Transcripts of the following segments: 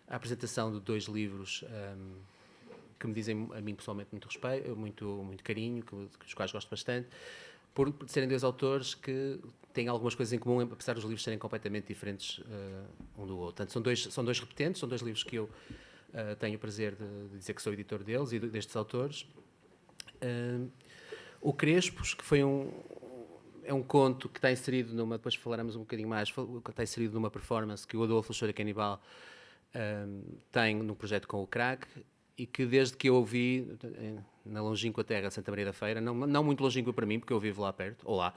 a apresentação de 2 livros que me dizem a mim pessoalmente muito respeito, muito carinho, dos quais gosto bastante, por serem 2 autores que têm algumas coisas em comum, apesar dos livros serem completamente diferentes um do outro. Portanto, são dois repetentes, são 2 livros que eu tenho o prazer de dizer que sou editor deles e destes autores. O Crespos, que é um conto que está inserido depois falaremos um bocadinho mais, está inserido numa performance que o Adolfo Leixões Canibal tem num projeto com o Crack, e que desde que eu ouvi na longínqua terra de Santa Maria da Feira, não muito longínqua para mim, porque eu vivo lá perto, ou lá,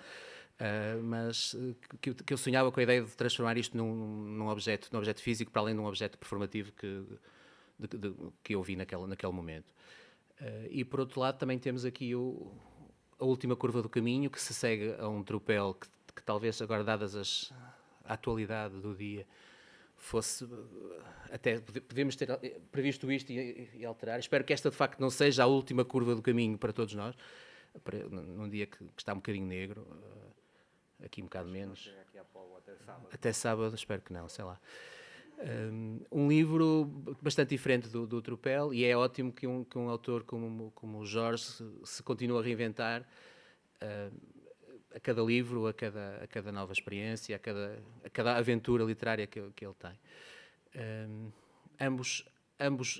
mas que eu sonhava com a ideia de transformar isto num objeto físico, para além de um objeto performativo que eu vi naquele momento. E por outro lado também temos aqui a última curva do caminho, que se segue a um tropel que talvez agora, dadas a atualidade do dia, fosse, até podemos ter previsto isto e alterar. Espero que esta de facto não seja a última curva do caminho para todos nós, num dia que está um bocadinho negro, aqui um bocado menos. Aqui até sábado, espero que não, sei lá. Um livro bastante diferente do Tropel, e é ótimo que um autor como o Jorge se continue a reinventar a cada livro, a cada nova experiência, a cada aventura literária que ele tem. Ambos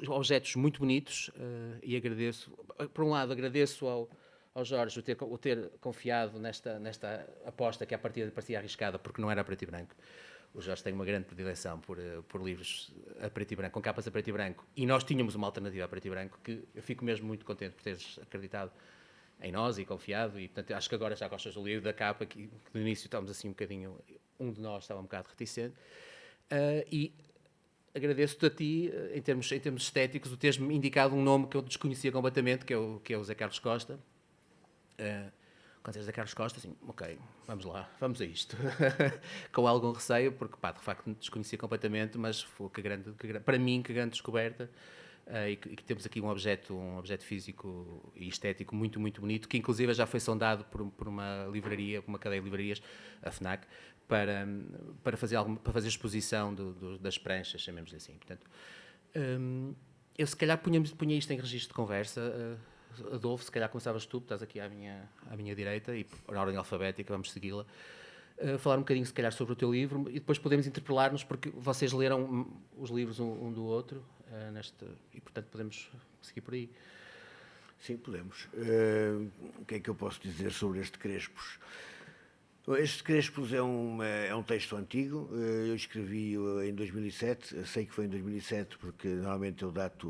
objetos muito bonitos, e agradeço, por um lado, agradeço ao Jorge o ter confiado nesta aposta que à partida parecia arriscada, porque não era a preto e branco. O Jorge tem uma grande predileção por livros a preto e branco, com capas a preto e branco, e nós tínhamos uma alternativa a preto e branco, que eu fico mesmo muito contente por teres acreditado em nós e confiado, e portanto acho que agora já gostas do livro, da capa, que no início estávamos assim um bocadinho, um de nós estava um bocado reticente, e agradeço-te a ti, em termos estéticos, o teres-me indicado um nome que eu desconhecia completamente, que é o Zé Carlos Costa. Quando és Zé Carlos Costa, assim, ok, vamos lá, vamos a isto. Com algum receio, porque pá, de facto desconhecia completamente, mas foi para mim, que grande descoberta. E que temos aqui um objeto físico e estético muito, muito bonito, que inclusive já foi sondado por uma livraria, por uma cadeia de livrarias, a FNAC, para fazer exposição das pranchas, chamemos-lhe assim. Portanto, eu se calhar punha isto em registro de conversa. Adolfo, se calhar começavas tu, estás aqui à minha direita, e por ordem alfabética vamos segui-la. Falar um bocadinho, se calhar, sobre o teu livro, e depois podemos interpelar-nos, porque vocês leram os livros um do outro, e portanto podemos seguir por aí. Sim, podemos. O que é que eu posso dizer sobre este Crespos? Este Crespos é um texto antigo. Eu escrevi-o em 2007. Sei que foi em 2007 porque normalmente eu dato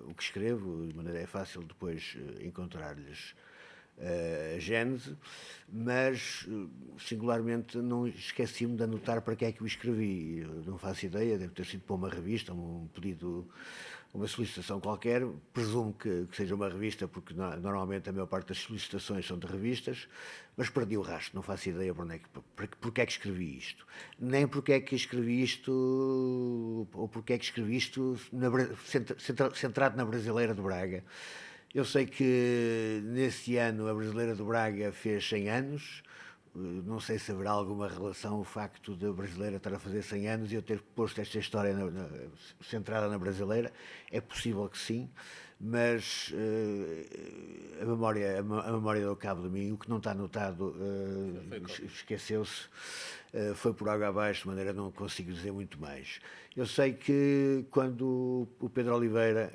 o que escrevo, de maneira fácil depois encontrar-lhes a gênese, mas singularmente não esqueci-me de anotar para que é que o escrevi. Eu não faço ideia, deve ter sido para uma revista, um pedido, uma solicitação qualquer. Presumo que seja uma revista, porque normalmente a maior parte das solicitações são de revistas, mas perdi o rastro, não faço ideia porque é que escrevi isto. Nem porque é que escrevi isto, ou porque é que escrevi isto centrado na Brasileira de Braga. Eu sei que nesse ano a Brasileira de Braga fez 100 anos. Não sei se haverá alguma relação o facto da Brasileira estar a fazer 100 anos e eu ter posto esta história centrada na Brasileira. É possível que sim, mas a memória deu cabo de mim. O que não está anotado esqueceu-se. Foi por água abaixo, de maneira que não consigo dizer muito mais. Eu sei que quando o Pedro Oliveira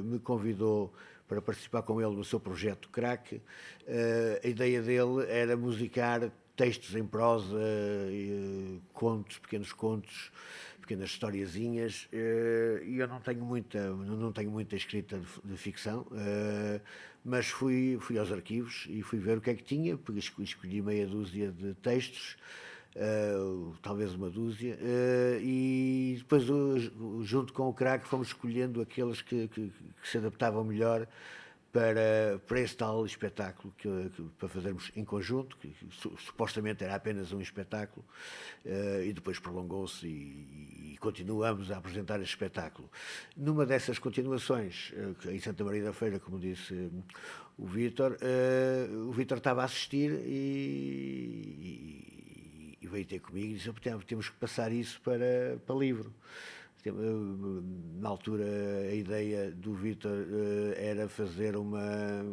me convidou para participar com ele no seu projeto Crack, a ideia dele era musicar textos em prosa, contos, pequenas historiazinhas, e eu não tenho muita escrita de ficção, mas fui aos arquivos e fui ver o que é que tinha, porque escolhi meia dúzia de textos, talvez uma dúzia, e depois junto com o Crack fomos escolhendo aqueles que se adaptavam melhor para esse tal espetáculo para fazermos em conjunto, que supostamente era apenas um espetáculo, e depois prolongou-se e continuamos a apresentar esse espetáculo. Numa dessas continuações, em Santa Maria da Feira, como disse o Vítor estava a assistir e veio ter comigo e disse: temos que passar isso para livro. Na altura, a ideia do Vítor era fazer uma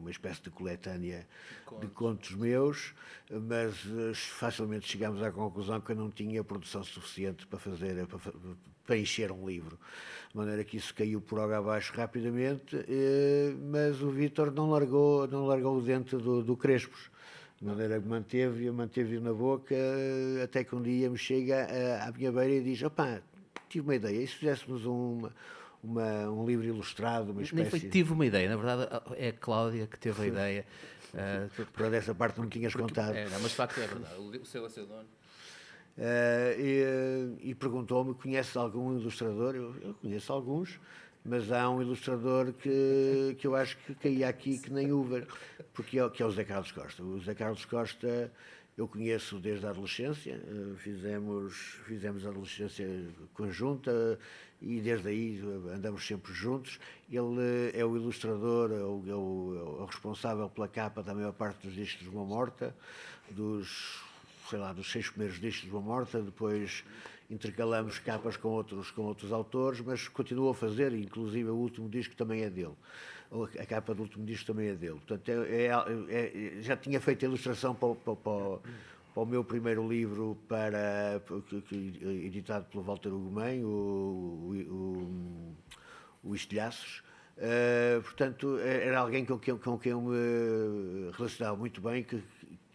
espécie de coletânea de contos meus, mas facilmente chegámos à conclusão que eu não tinha produção suficiente para encher um livro. De maneira que isso caiu por água abaixo rapidamente, mas o Vítor não largou o dente do Crespos. De maneira que manteve-o na boca, até que um dia me chega à minha beira e diz: opá, tive uma ideia, e se fizéssemos um livro ilustrado, uma espécie... Nem foi tive uma ideia, na verdade é a Cláudia que teve a ideia. Por essa parte não me tinhas contado. Não, mas de facto é verdade, o seu dono. E perguntou-me: conheces algum ilustrador? Eu conheço alguns, mas há um ilustrador que eu acho que caía aqui que nem Uber, que é o Zé Carlos Costa. O Zé Carlos Costa eu conheço desde a adolescência, fizemos a adolescência conjunta e desde aí andamos sempre juntos. Ele é o ilustrador, é o responsável pela capa da maior parte dos discos de Uma Morta, dos 6 primeiros discos de Uma Morta, depois intercalamos capas com outros autores, mas continua a fazer, inclusive o último disco também é dele. A capa do último disco também é dele. Portanto, já tinha feito a ilustração para o meu primeiro livro, editado pelo Walter Ugumem, o Estilhaços. Portanto, era alguém com quem eu me relacionava muito bem, que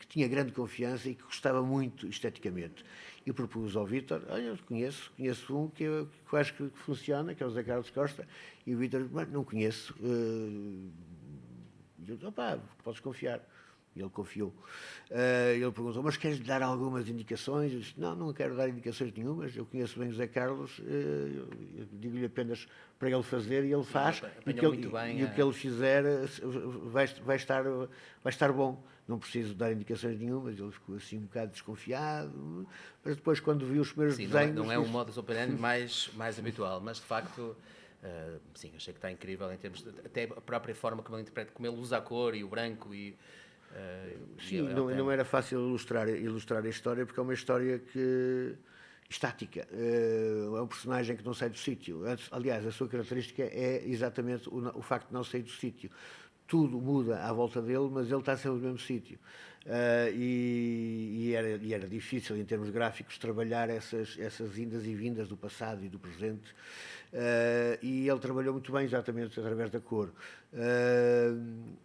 tinha grande confiança e que gostava muito esteticamente. E propus ao Vítor: olha, eu conheço um que eu acho que funciona, que é o Zé Carlos Costa. E o Vítor: não conheço. E eu disse: opá, podes confiar. E ele confiou. Ele perguntou: mas queres dar algumas indicações? Eu disse: não quero dar indicações nenhumas, eu conheço bem o Zé Carlos, eu digo-lhe apenas para ele fazer e ele faz, e o que ele fizer vai estar bom. Não preciso dar indicações nenhumas. Ele ficou assim um bocado desconfiado, mas depois, quando viu os primeiros desenhos... Não é um modus operandi mais habitual, mas de facto, sim, achei que está incrível em termos até a própria forma como ele interpreta, como ele usa a cor e o branco e... sim, não era fácil ilustrar a história, porque é uma história estática. É um personagem que não sai do sítio. Aliás, a sua característica é exatamente o facto de não sair do sítio. Tudo muda à volta dele, mas ele está sempre no mesmo sítio. E era difícil, em termos gráficos, trabalhar essas indas e vindas do passado e do presente. E ele trabalhou muito bem exatamente através da cor.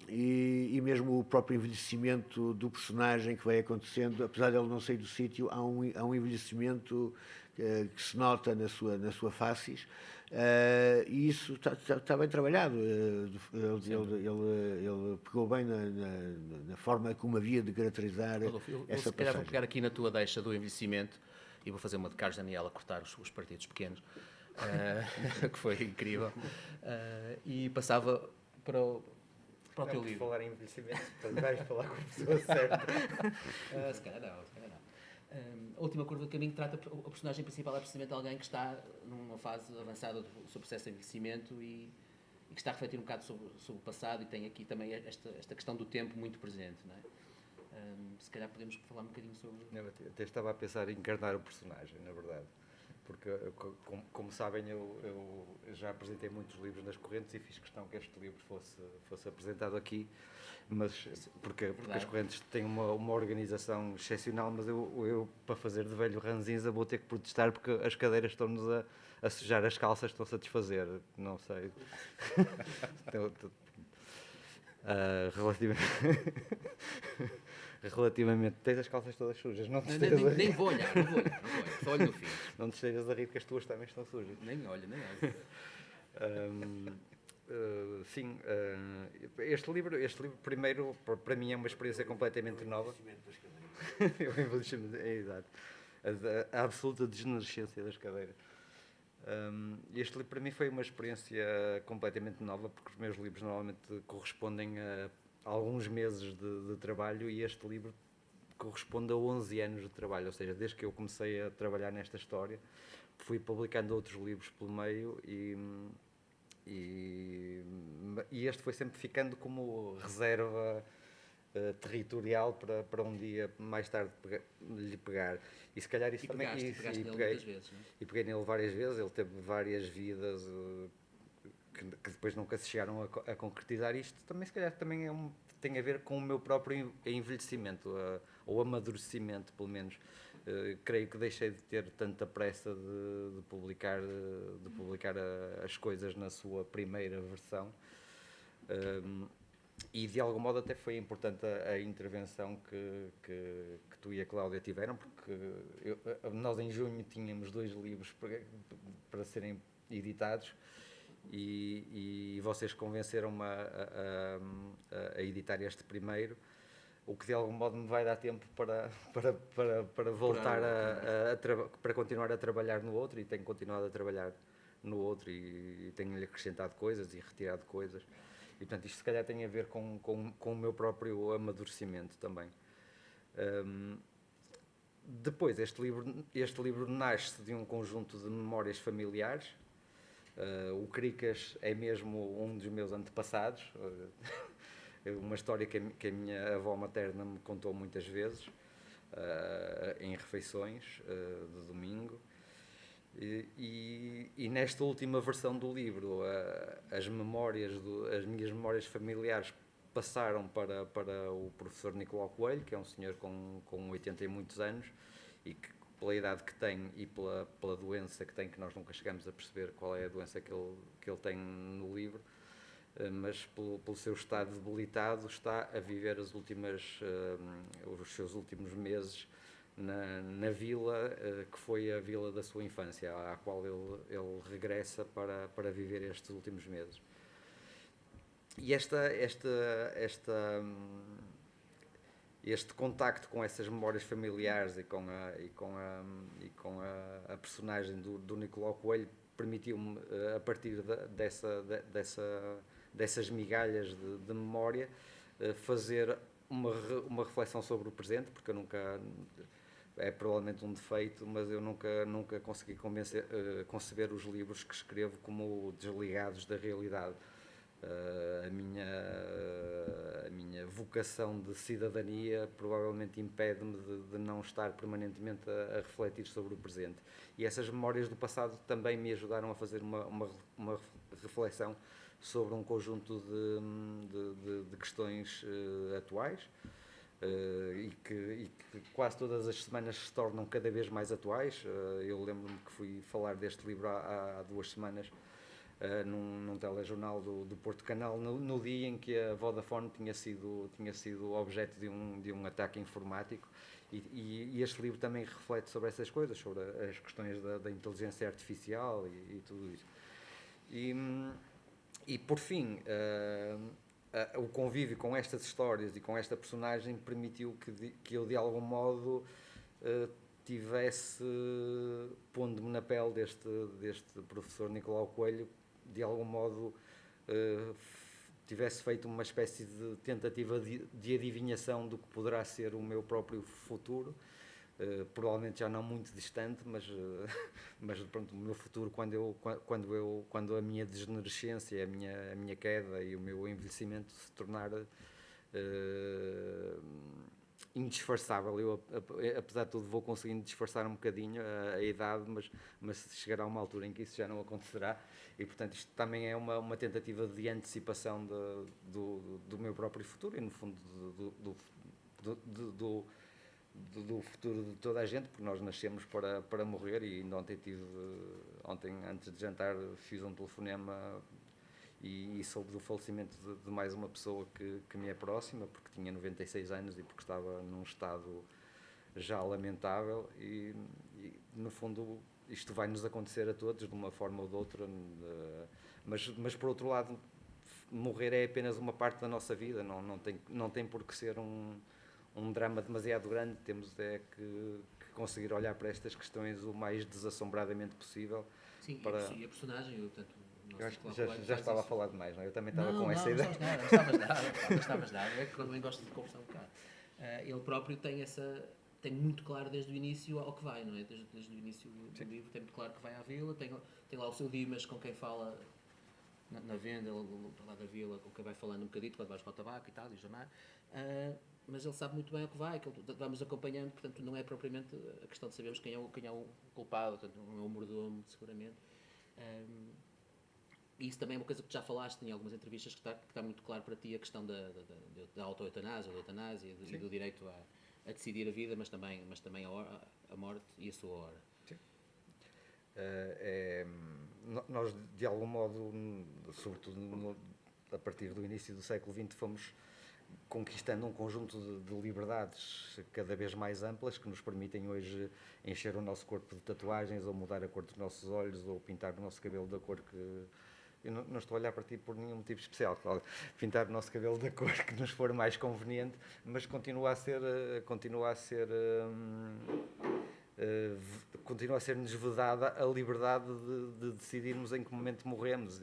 E mesmo o próprio envelhecimento do personagem que vai acontecendo, apesar de ele não sair do sítio, há um envelhecimento que se nota na sua facies. E isso está bem trabalhado. Ele pegou bem na forma como havia de caracterizar essa passagem. Vou pegar aqui na tua deixa do envelhecimento e vou fazer uma de Carlos Daniel a cortar os partidos pequenos, que foi incrível, e passava para o teu livro. Falar em envelhecimento, vais falar com a pessoa certa. Se calhar não. A última curva de caminho trata o personagem principal é precisamente alguém que está numa fase avançada do seu processo de envelhecimento e que está a refletir um bocado sobre o passado e tem aqui também esta questão do tempo muito presente, não é? Se calhar podemos falar um bocadinho sobre... Eu até estava a pensar em encarnar o personagem, na verdade, porque, como sabem, eu já apresentei muitos livros nas correntes e fiz questão que este livro fosse apresentado aqui, mas porque as correntes têm uma organização excepcional, mas eu para fazer de velho ranzinza vou ter que protestar porque as cadeiras estão-nos a sujar as calças, estão-se a desfazer, não sei. Relativamente, tens as calças todas sujas, não te estejas nem vou olhar, só olho no fim. Não te estejas a rir que as tuas também estão sujas. Nem olho. Sim, este livro primeiro para mim é uma experiência completamente nova. O envelhecimento, é exato. A absoluta degenerescência das cadeiras. Este livro para mim foi uma experiência completamente nova, porque os meus livros normalmente correspondem a alguns meses de trabalho e este livro corresponde a 11 anos de trabalho, ou seja, desde que eu comecei a trabalhar nesta história, fui publicando outros livros pelo meio e este foi sempre ficando como reserva territorial para um dia mais tarde lhe pegar. E se calhar isso também... Pegaste nele muitas vezes, não é? E peguei nele várias vezes, ele teve várias vidas que depois nunca se chegaram a concretizar. Isto também, se calhar, também tem a ver com o meu próprio envelhecimento, ou amadurecimento, pelo menos. Creio que deixei de ter tanta pressa de publicar as coisas na sua primeira versão. E de algum modo até foi importante a intervenção que tu e a Cláudia tiveram, porque nós em junho tínhamos 2 livros para serem editados e vocês convenceram-me a editar este primeiro, o que de algum modo me vai dar tempo para voltar para continuar a trabalhar no outro, e tenho continuado a trabalhar no outro e tenho-lhe acrescentado coisas e retirado coisas. E, portanto, isto se calhar tem a ver com o meu próprio amadurecimento também. Depois, este livro nasce de um conjunto de memórias familiares. O Cricas é mesmo um dos meus antepassados. Uma história que a minha avó materna me contou muitas vezes, em refeições de domingo. E nesta última versão do livro, as minhas memórias familiares passaram para o professor Nicolau Coelho, que é um senhor com 80 e muitos anos, e que, pela idade que tem e pela doença que tem, que nós nunca chegamos a perceber qual é a doença que ele tem no livro, mas pelo seu estado debilitado está a viver os seus últimos meses na vila que foi a vila da sua infância, à qual ele regressa para viver estes últimos meses. E este contacto com essas memórias familiares e com a personagem do Nicolau Coelho permitiu-me, a partir dessas migalhas de memória, fazer uma reflexão sobre o presente, porque eu nunca... É provavelmente um defeito, mas eu nunca consegui conceber os livros que escrevo como desligados da realidade. A minha vocação de cidadania provavelmente impede-me de não estar permanentemente a refletir sobre o presente. E essas memórias do passado também me ajudaram a fazer uma reflexão sobre um conjunto de questões atuais, e que quase todas as semanas se tornam cada vez mais atuais. Eu lembro-me que fui falar deste livro há 2 semanas num telejornal do Porto Canal, no dia em que a Vodafone tinha sido objeto de um ataque informático, e este livro também reflete sobre essas coisas, sobre as questões da inteligência artificial e tudo isso. E por fim, o convívio com estas histórias e com esta personagem permitiu que eu, de algum modo, tivesse, pondo-me na pele deste professor Nicolau Coelho, de algum modo tivesse feito uma espécie de tentativa de adivinhação do que poderá ser o meu próprio futuro, provavelmente já não muito distante, mas pronto, o meu futuro quando a minha degenerescência, a minha queda e o meu envelhecimento se tornar indisfarçável. Eu, apesar de tudo, vou conseguindo disfarçar um bocadinho a idade, mas chegará uma altura em que isso já não acontecerá, e portanto isto também é uma tentativa de antecipação do meu próprio futuro e, no fundo, do futuro de toda a gente, porque nós nascemos para morrer. E ainda ontem, antes de jantar, fiz um telefonema e soube do falecimento de mais uma pessoa que me é próxima, porque tinha 96 anos e porque estava num estado já lamentável, e no fundo isto vai nos acontecer a todos de uma forma ou de outra, mas por outro lado, morrer é apenas uma parte da nossa vida, não tem por que ser um drama demasiado grande. Temos que conseguir olhar para estas questões o mais desassombradamente possível. Sim, e a personagem, portanto, eu acho que já estava a falar demais, não é? Eu também estava com essa ideia. Não estavas nada, é que eu também gosto de conversar um bocado. Ele próprio tem muito claro desde o início ao que vai, não é? Desde o início do livro tem muito claro que vai à vila, tem lá o seu Dimas com quem fala na venda lá da vila, o que vai falando um bocadito quando vais para o tabaco e tal, e jornar. Mas ele sabe muito bem o que vai, que vamos acompanhando, portanto não é propriamente a questão de sabermos quem é o culpado, portanto não é o mordomo, seguramente. E isso também é uma coisa que tu já falaste em algumas entrevistas, que está muito claro para ti, a questão da auto-eutanásia, da eutanásia e do direito a decidir a vida, mas também a morte e a sua hora. Sim. Nós, de algum modo, sobretudo a partir do início do século XX, fomos conquistando um conjunto de liberdades cada vez mais amplas que nos permitem hoje encher o nosso corpo de tatuagens, ou mudar a cor dos nossos olhos, ou pintar o nosso cabelo da cor que... Eu não estou a olhar para ti por nenhum motivo especial, Cláudio. Pintar o nosso cabelo da cor que nos for mais conveniente, mas continua a ser-nos vedada a liberdade de decidirmos em que momento morremos,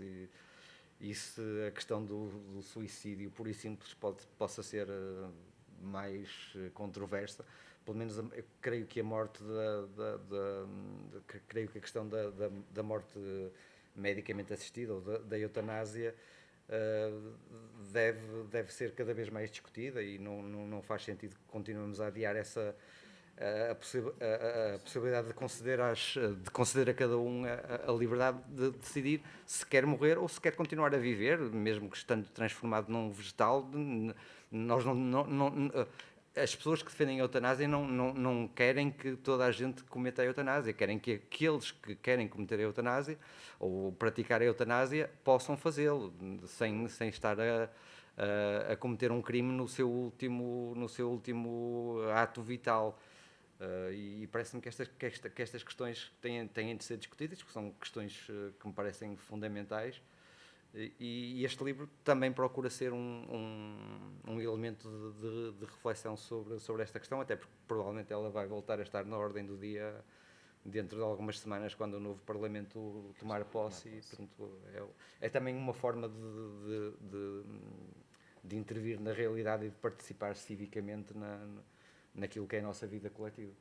e se a questão do suicídio puro e simples possa ser mais controversa, pelo menos eu creio que a morte creio que a questão da morte medicamente assistida, ou da eutanásia, deve ser cada vez mais discutida, e não faz sentido que continuemos a adiar a possibilidade de conceder a cada um a liberdade de decidir se quer morrer ou se quer continuar a viver, mesmo que estando transformado num vegetal. Nós as pessoas que defendem a eutanásia não querem que toda a gente cometa a eutanásia, querem que aqueles que querem cometer a eutanásia ou praticar a eutanásia possam fazê-lo, sem estar a cometer um crime no seu último ato vital. E parece-me que estas questões têm de ser discutidas, que são questões que me parecem fundamentais. E este livro também procura ser um elemento de reflexão sobre esta questão, até porque provavelmente ela vai voltar a estar na ordem do dia dentro de algumas semanas, quando o novo Parlamento tomar posse. E, portanto, é também uma forma de intervir na realidade e de participar civicamente naquilo que é a nossa vida coletiva.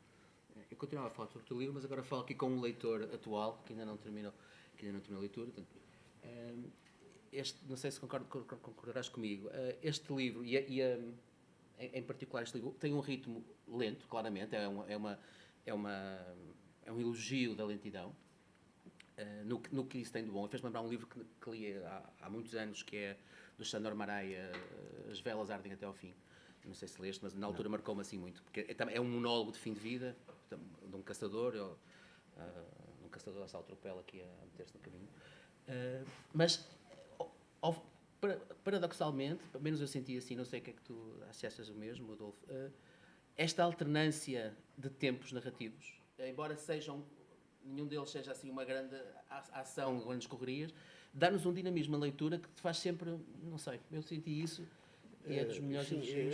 Eu continuava a falar sobre o teu livro, mas agora falo aqui com um leitor atual, que ainda não terminou a leitura. Portanto, não sei se concordarás comigo, este livro, em particular este livro, tem um ritmo lento, claramente, é um elogio da lentidão, no que isso tem de bom. Fez-me lembrar um livro que li há muitos anos, que é do Sandor Márai, As Velas Ardem Até ao Fim. Não sei se leste, mas na altura marcou-me assim muito, porque é um monólogo de fim de vida, de um caçador, a se atropela aqui a meter-se no caminho. Mas paradoxalmente, pelo menos eu senti assim, não sei o que é que tu achas o mesmo, Adolfo, esta alternância de tempos narrativos, embora nenhum deles seja assim uma grande ação, grandes correrias, dá-nos um dinamismo na leitura que te faz sempre, não sei, eu senti isso, e é dos melhores elogios.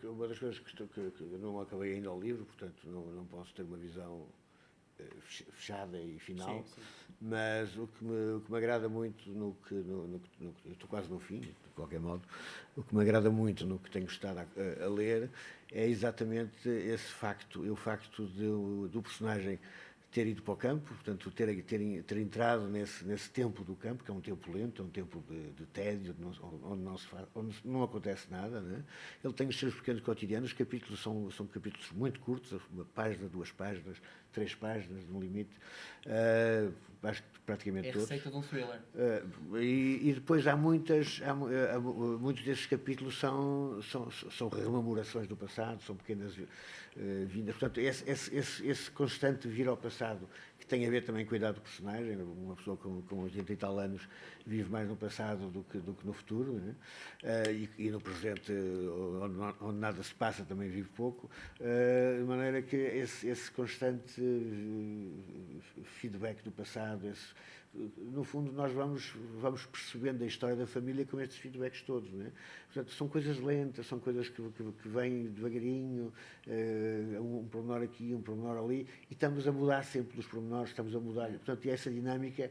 Uma das coisas que eu não acabei ainda o livro, portanto não posso ter uma visão fechada e final, sim. Mas o que me agrada muito eu estou quase no fim, de qualquer modo, o que me agrada muito no que tenho estado a ler é exatamente esse facto, o facto do personagem ter ido para o campo, portanto ter entrado nesse tempo do campo, que é um tempo lento, é um tempo de tédio, onde não acontece nada, né? Ele tem os seus pequenos cotidianos, os capítulos são capítulos muito curtos, uma página, 2 páginas, 3 páginas, no limite, acho que praticamente todos. É a receita de um thriller. E depois há muitos desses capítulos são rememorações do passado, são pequenas vindas. Portanto, esse constante vir ao passado, que tem a ver também com a idade do personagem, uma pessoa com 80 e tal anos vive mais no passado do que no futuro, né? E no presente, onde nada se passa, também vive pouco, de maneira que esse constante feedback do passado, no fundo nós vamos percebendo a história da família com estes feedbacks todos, né? Portanto, são coisas lentas, são coisas que vêm devagarinho, um pormenor aqui, um pormenor ali, e estamos a mudar sempre dos pormenores, estamos a mudar, portanto, e essa dinâmica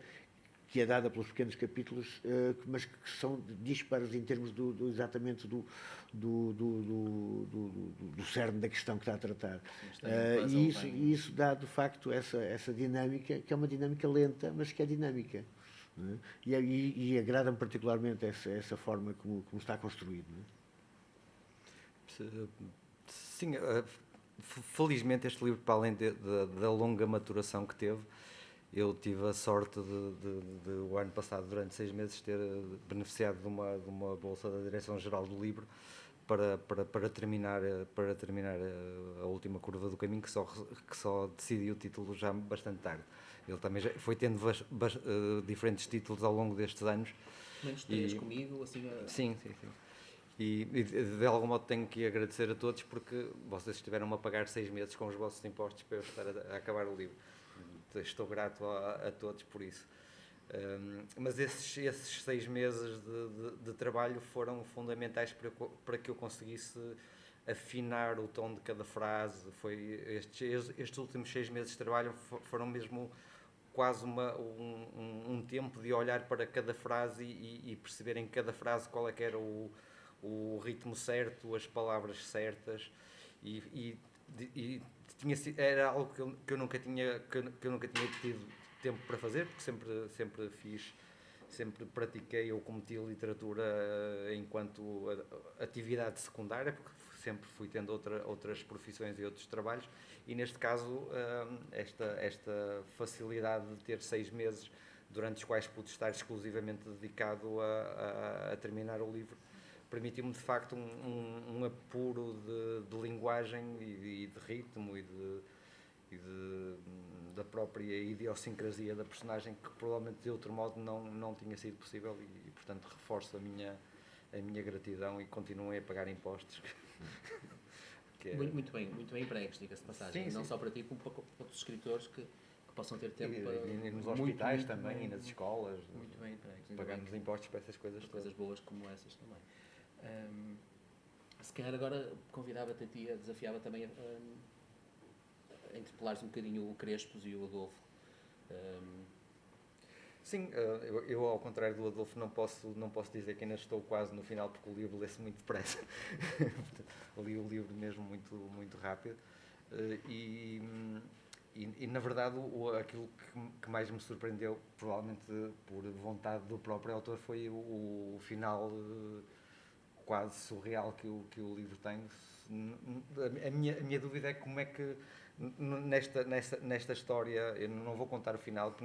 que é dada pelos pequenos capítulos, mas que são dispares em termos exatamente do cerne da questão que está a tratar. E isso dá, de facto, essa dinâmica, que é uma dinâmica lenta, mas que é dinâmica. não é? E agrada-me particularmente essa forma como está construído. Não é? Sim, felizmente este livro, para além da longa maturação que teve, eu tive a sorte de o ano passado, durante 6 meses, ter beneficiado de uma bolsa da Direção-Geral do Livro para terminar a última curva do caminho, que só decidi o título já bastante tarde. Ele também já foi tendo diferentes títulos ao longo destes anos. Menos 3 comigo, assim... Sim. E de algum modo tenho que agradecer a todos, porque vocês estiveram-me a pagar 6 meses com os vossos impostos para eu estar a acabar o livro. Estou grato a todos por isso. Mas esses 6 meses de trabalho foram fundamentais para que eu conseguisse afinar o tom de cada frase. Estes últimos 6 meses de trabalho foram mesmo quase um tempo de olhar para cada frase e perceber em cada frase qual é que era o ritmo certo, as palavras certas, era algo que eu nunca tinha tido tempo para fazer, porque sempre pratiquei ou cometi literatura enquanto atividade secundária, porque sempre fui tendo outras profissões e outros trabalhos, e neste caso esta facilidade de ter 6 meses durante os quais pude estar exclusivamente dedicado a terminar o livro, permitiu-me de facto um apuro de linguagem e de ritmo da própria idiosincrasia da personagem, que provavelmente de outro modo não tinha sido possível, e portanto reforço a minha gratidão e continuem a pagar impostos. Muito bem empregues, diga-se de passagem, não só para ti, como para outros escritores que possam ter tempo e nos hospitais também, e nas escolas. Muito bem empregues. Pagamos impostos para essas coisas todas. Coisas boas como essas também. Se calhar agora convidava-te a ti, desafiava também a interpelares um bocadinho o Crespos e o Adolfo. Sim, eu ao contrário do Adolfo não posso dizer que ainda estou quase no final, porque o livro lê-se muito depressa. Li o livro mesmo muito rápido, e na verdade aquilo que mais me surpreendeu, provavelmente por vontade do próprio autor, foi o final quase surreal que o livro tem. A minha dúvida é como é que nesta história, eu não vou contar o final,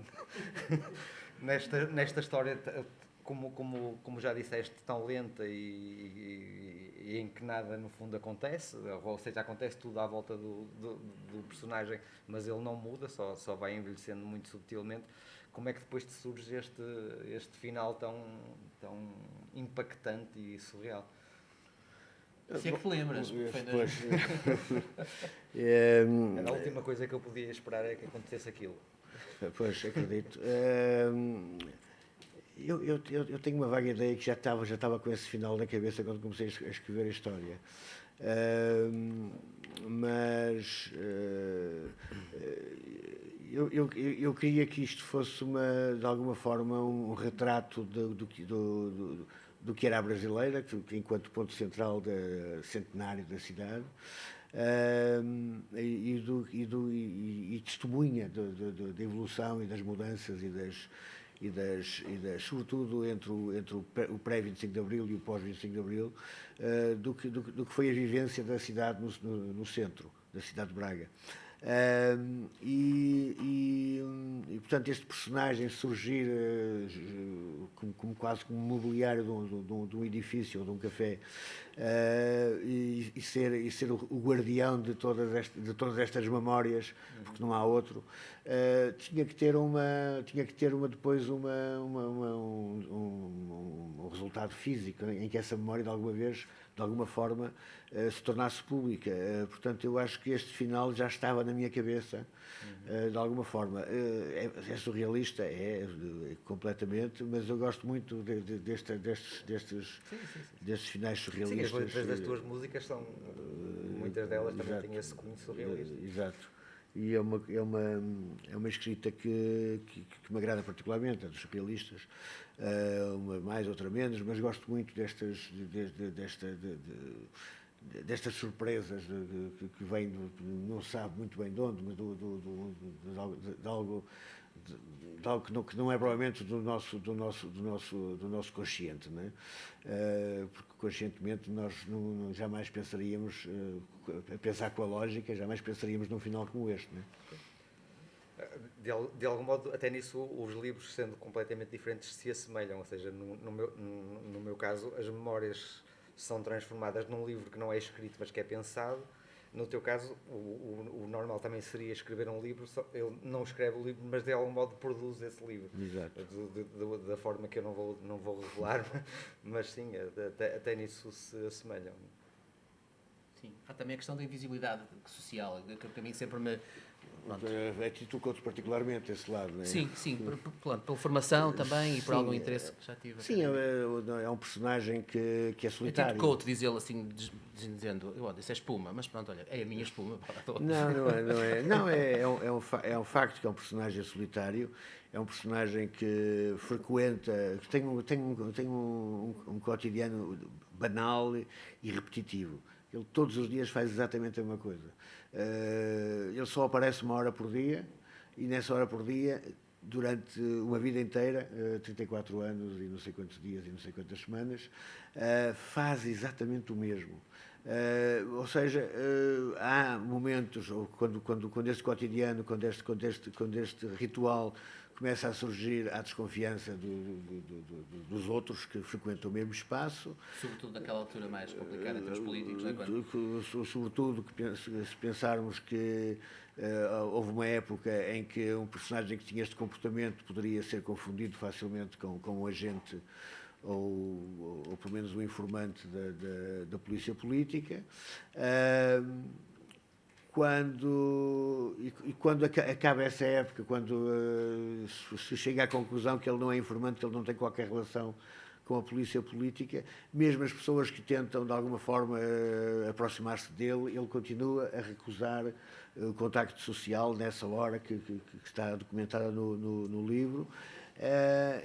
nesta história, como já disseste, tão lenta e em que nada no fundo acontece, ou seja, acontece tudo à volta do personagem, mas ele não muda, só vai envelhecendo muito subtilmente. Como é que depois te surge este final tão impactante e surreal? Se é que te lembras. A última coisa que eu podia esperar é que acontecesse aquilo. Pois, acredito. Eu tenho uma vaga ideia que já estava com esse final na cabeça quando comecei a escrever a história. Mas eu queria que isto fosse de alguma forma um retrato do que era a brasileira, enquanto ponto central centenário da cidade, e testemunha da evolução e das mudanças sobretudo entre o pré-25 de Abril e o pós-25 de Abril, do que foi a vivência da cidade no centro, da cidade de Braga. Portanto, este personagem surgir quase como mobiliário de um edifício ou de um café, e ser o guardião de todas estas memórias, porque não há outro, tinha que ter depois um resultado físico, em que essa memória de alguma forma se tornasse pública. Portanto, eu acho que este final já estava na minha cabeça, de alguma forma. É surrealista, completamente, mas eu gosto muito destes finais surrealistas. Sim, as letras das tuas músicas são, muitas delas também têm esse cunho surrealista. Exato. E é uma escrita que me agrada particularmente, a dos surrealistas, uma mais, outra menos, mas gosto muito destas surpresas que vêm, não se sabe muito bem de onde, mas de de algo que não é provavelmente do nosso consciente, não é? Porque conscientemente nós jamais pensaríamos, a pensar com a lógica, jamais pensaríamos num final como este, não é? De algum modo, até nisso, os livros, sendo completamente diferentes, se assemelham. Ou seja, no meu caso, as memórias são transformadas num livro que não é escrito, mas que é pensado. No teu caso, o normal também seria escrever um livro, ele não escreve o livro, mas de algum modo produz esse livro. Exato. Da forma que eu não vou revelar, mas sim, até nisso se assemelham. Sim, há também a questão da invisibilidade social, que a mim sempre me... É que tu contas particularmente esse lado, não é? Sim, pela formação também e por algum interesse que já tive. Sim, é um personagem que é Eu solitário. tipo coach, diz ele assim, dizendo, isso é espuma, mas pronto, olha, é a minha espuma. Não, é um facto que é um personagem solitário, é um personagem que frequenta, que tem um cotidiano banal e repetitivo. Ele todos os dias faz exatamente a mesma coisa. Ele só aparece uma hora por dia e nessa hora por dia, durante uma vida inteira, 34 anos e não sei quantos dias e não sei quantas semanas, faz exatamente o mesmo. Ou seja, há momentos quando este cotidiano, quando este ritual começa a surgir à desconfiança dos outros que frequentam o mesmo espaço. Sobretudo naquela altura mais complicada entre os políticos, não é? Sobretudo se pensarmos que houve uma época em que um personagem que tinha este comportamento poderia ser confundido facilmente com um agente ou pelo menos um informante da polícia política. Quando acaba essa época, quando se chega à conclusão que ele não é informante, que ele não tem qualquer relação com a polícia política, mesmo as pessoas que tentam de alguma forma aproximar-se dele, ele continua a recusar o contacto social nessa hora que está documentada no livro.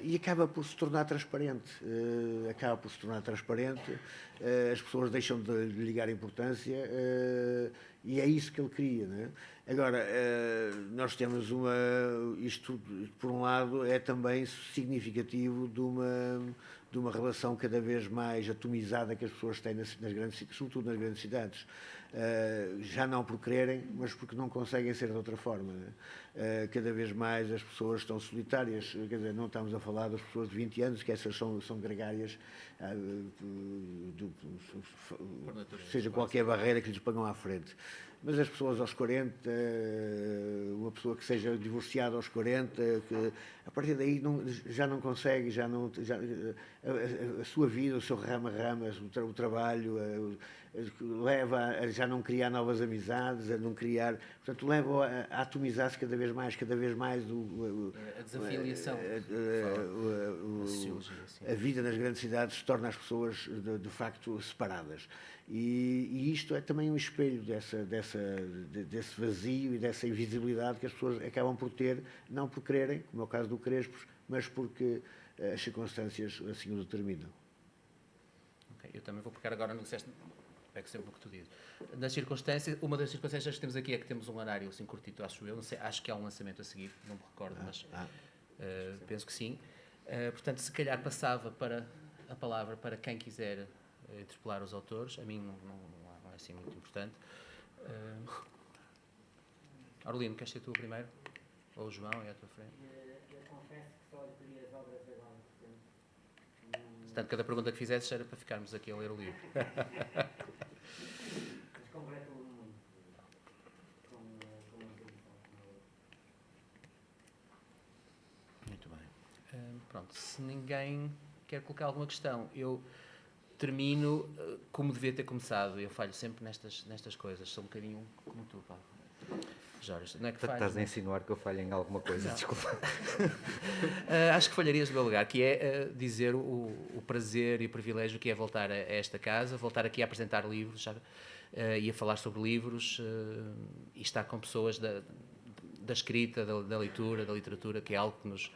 E acaba por se tornar transparente. As pessoas deixam de lhe ligar importância e é isso que ele queria, não é? Agora, nós temos isto, por um lado, é também significativo de uma relação cada vez mais atomizada que as pessoas têm sobretudo nas grandes cidades. Já não por quererem, mas porque não conseguem ser de outra forma. Cada vez mais as pessoas estão solitárias, quer dizer, não estamos a falar das pessoas de 20 anos, que essas são gregárias, seja qualquer barreira que lhes pagam à frente. Mas as pessoas aos 40, uma pessoa que seja divorciada aos 40, que a partir daí já não consegue, a sua vida, o seu rama, o trabalho, leva a já não criar novas amizades, a não criar, portanto, leva a atomizar-se cada vez mais a desafiliação. A vida nas grandes cidades torna as pessoas de facto separadas. E isto é também um espelho desse vazio e dessa invisibilidade que as pessoas acabam por ter, não por quererem, como é o caso do Crespos, mas porque as circunstâncias assim o determinam. Okay, eu também vou pegar agora no que disseste, pego sempre o que tu dizes. Uma das circunstâncias que temos aqui é que temos um horário assim curtito, acho eu, não sei, acho que há um lançamento a seguir, não me recordo, mas penso que sim. Portanto, se calhar passava a palavra para quem quiser interpelar os autores. A mim não é assim muito importante. Aurelino, queres ser tu primeiro? Ou o João, é à tua frente? Eu confesso que só adquiri as obras agora, portanto... Portanto, cada pergunta que fizesses era para ficarmos aqui a ler o livro. Mas completo-me muito com a introdução. Muito bem. Pronto, se ninguém quer colocar alguma questão, eu termino como devia ter começado. Eu falho sempre nestas coisas. Sou um bocadinho como tu, pá. Jorge, não é que falho, Estás a insinuar que eu falho em alguma coisa, desculpa. Acho que falharias do meu lugar, que é dizer o prazer e o privilégio que é voltar a esta casa, voltar aqui a apresentar livros e a falar sobre livros e estar com pessoas da escrita, da leitura, da literatura, que é algo que nos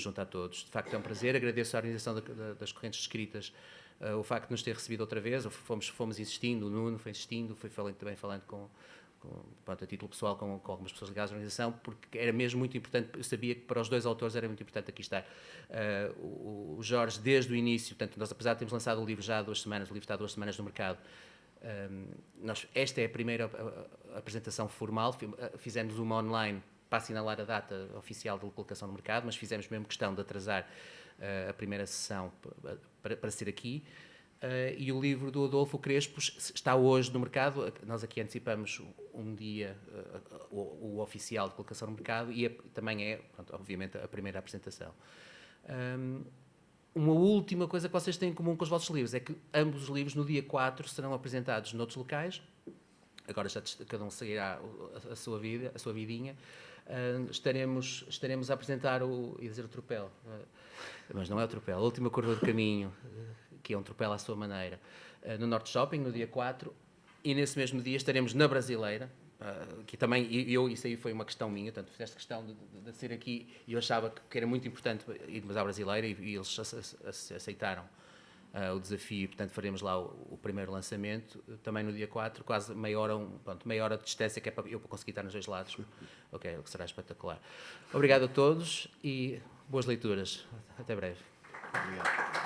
junta a todos. De facto é um prazer. Agradeço à organização das correntes escritas o facto de nos ter recebido outra vez. Fomos insistindo, o Nuno foi insistindo, também falando com pronto, a título pessoal com algumas pessoas ligadas à organização, porque era mesmo muito importante, eu sabia que para os dois autores era muito importante aqui estar. O Jorge, desde o início, portanto, nós apesar de termos lançado o livro já há 2 semanas, o livro está há 2 semanas no mercado, esta é a primeira apresentação formal, fizemos uma online para assinalar a data oficial de colocação no mercado, mas fizemos mesmo questão de atrasar a primeira sessão para ser aqui. E o livro do Adolfo Crespos está hoje no mercado. Nós aqui antecipamos um dia o oficial de colocação no mercado e também é, pronto, obviamente, a primeira apresentação. Uma última coisa que vocês têm em comum com os vossos livros é que ambos os livros, no dia 4, serão apresentados noutros locais. Agora já cada um seguirá a sua vida, a sua vidinha. Estaremos a apresentar ia dizer o tropel, mas não é o tropel, a última curva do caminho, que é um tropel à sua maneira, no Norte Shopping, no dia 4, e nesse mesmo dia estaremos na Brasileira, que também, isso aí foi uma questão minha, portanto, fizeste questão de ser aqui, e eu achava que era muito importante irmos à Brasileira, e eles aceitaram o desafio, portanto faremos lá o primeiro lançamento, também no dia 4, quase meia hora de distância, que é para eu conseguir estar nos dois lados, o que será espetacular. Obrigado a todos e boas leituras. Até breve. Obrigado.